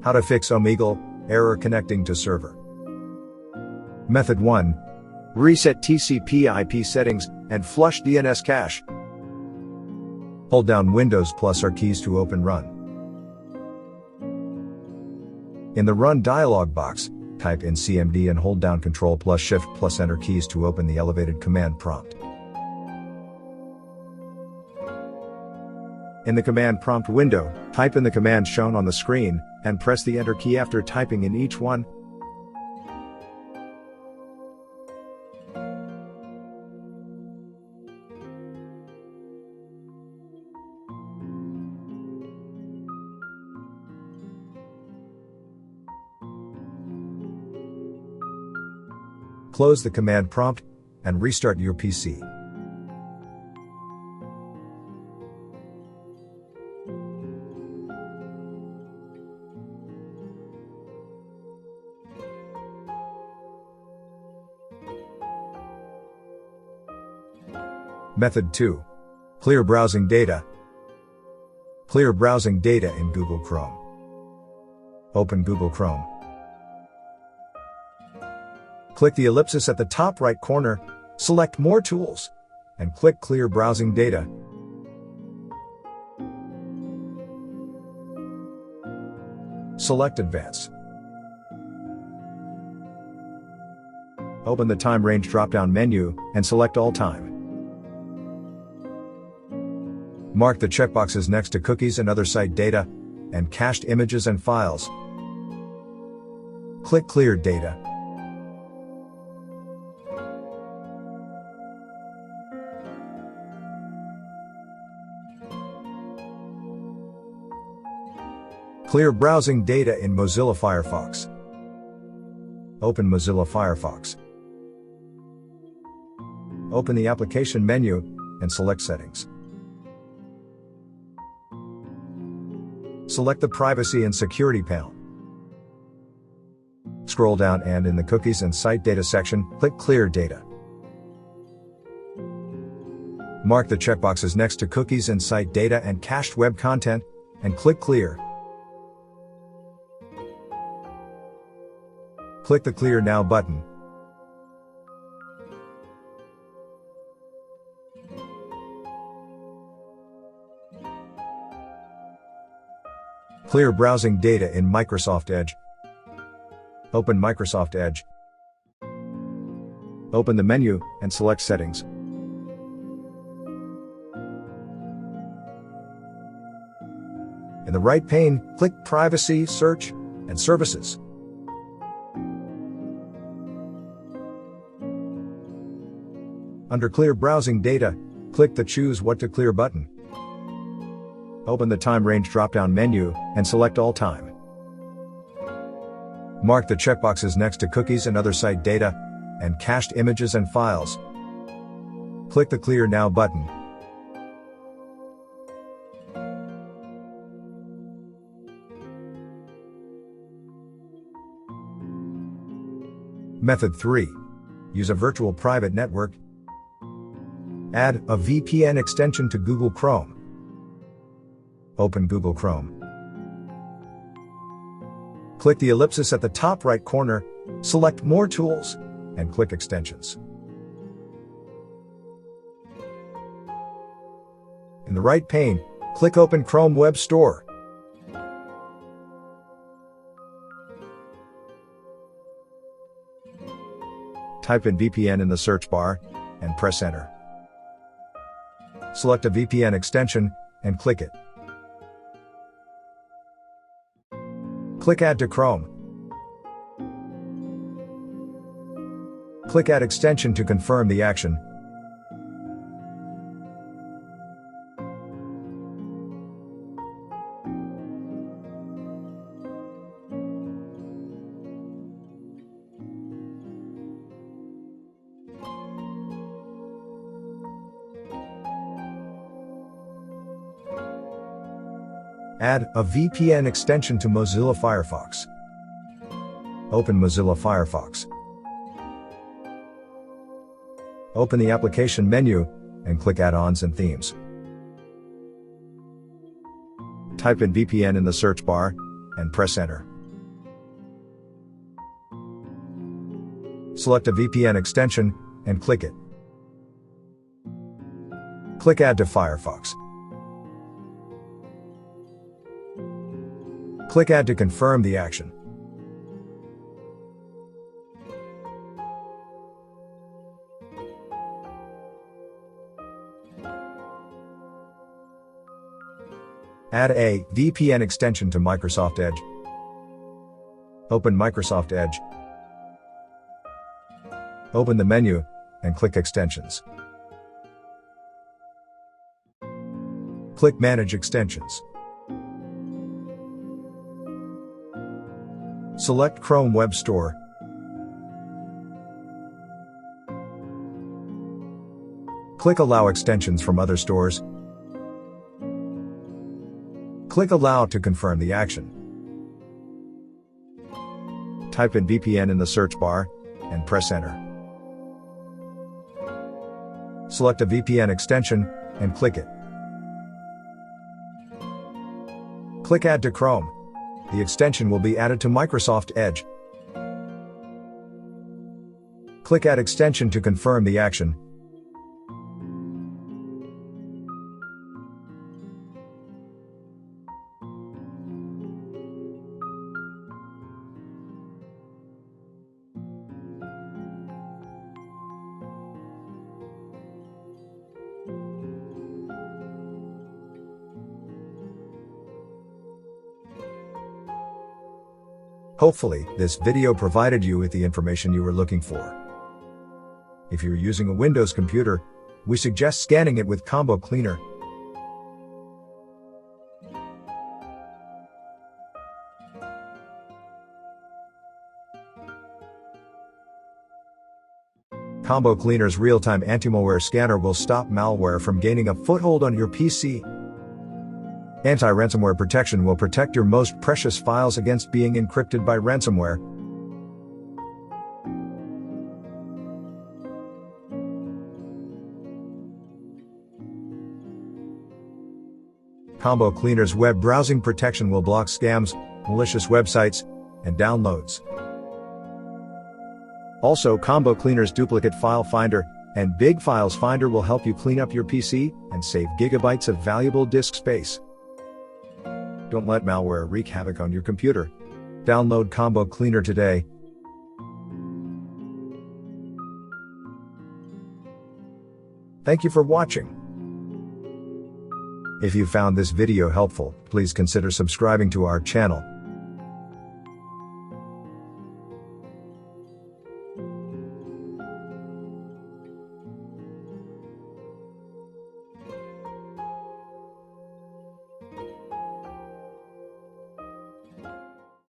How to fix Omegle error connecting to server. Method 1. Reset TCP/IP settings and flush DNS cache. Hold down Windows plus R keys to open Run. In the Run dialog box, type in CMD and hold down Ctrl plus Shift plus Enter keys to open the elevated command prompt. In the command prompt window, type in the command shown on the screen, and press the Enter key after typing in each one. Close the command prompt, and restart your PC. Method 2. Clear browsing data. Clear browsing data in Google Chrome. Open Google Chrome. Click the ellipsis at the top right corner, select More Tools, and click Clear Browsing Data. Select Advanced. Open the Time Range drop-down menu, and select All Time. Mark the checkboxes next to cookies and other site data, and cached images and files. Click Clear Data. Clear browsing data in Mozilla Firefox. Open Mozilla Firefox. Open the application menu, and select Settings. Select the Privacy and Security panel. Scroll down and in the Cookies and Site Data section, click Clear Data. Mark the checkboxes next to Cookies and Site Data and Cached Web Content, and click Clear. Click the Clear Now button. Clear browsing data in Microsoft Edge. Open Microsoft Edge. Open the menu, and select Settings. In the right pane, click Privacy, Search, and Services. Under Clear Browsing Data, click the Choose What to Clear button. Open the Time Range drop-down menu, and select All Time. Mark the checkboxes next to cookies and other site data, and cached images and files. Click the Clear Now button. Method 3. Use a virtual private network. Add a VPN extension to Google Chrome. Open Google Chrome. Click the ellipsis at the top right corner, select More Tools, and click Extensions. In the right pane, click Open Chrome Web Store. Type in VPN in the search bar, and press Enter. Select a VPN extension, and click it. Click Add to Chrome. Click Add Extension to confirm the action. Add a VPN extension to Mozilla Firefox. Open Mozilla Firefox. Open the application menu, and click Add-ons and Themes. Type in VPN in the search bar, and press Enter. Select a VPN extension, and click it. Click Add to Firefox. Click Add to confirm the action. Add a VPN extension to Microsoft Edge. Open Microsoft Edge. Open the menu, and click Extensions. Click Manage Extensions. Select Chrome Web Store. Click Allow extensions from other stores. Click Allow to confirm the action. Type in VPN in the search bar, and press Enter. Select a VPN extension, and click it. Click Add to Chrome. The extension will be added to Microsoft Edge. Click Add extension to confirm the action. Hopefully, this video provided you with the information you were looking for. If you're using a Windows computer, we suggest scanning it with Combo Cleaner. Combo Cleaner's real-time anti-malware scanner will stop malware from gaining a foothold on your PC. Anti-ransomware protection will protect your most precious files against being encrypted by ransomware. Combo Cleaner's web browsing protection will block scams, malicious websites, and downloads. Also, Combo Cleaner's duplicate file finder and Big Files Finder will help you clean up your PC and save gigabytes of valuable disk space. Don't let malware wreak havoc on your computer. Download Combo Cleaner today. Thank you for watching. If you found this video helpful, please consider subscribing to our channel.